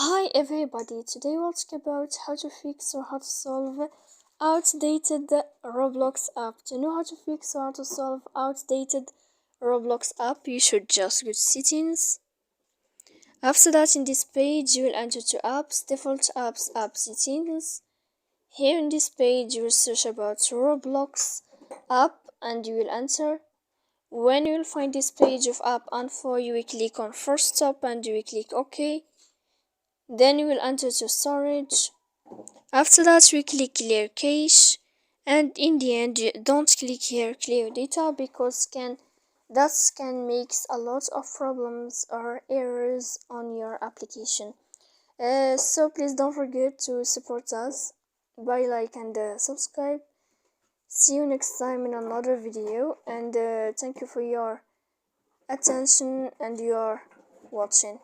Hi everybody, today we'll talk about how to fix or how to solve outdated Roblox app. To know how to fix or how to solve outdated Roblox app, you should just go to settings. After that, in this page, you will enter to apps, default apps, app settings. Here in this page, you will search about Roblox app and you will enter. When you will find this page of app info, you will click on first stop and you will click OK. Then you will enter to storage. After that, we click clear cache, and in the end, don't click here clear data because that can make a lot of problems or errors on your application. So please don't forget to support us by like and subscribe. See you next time in another video, and thank you for your attention and your watching.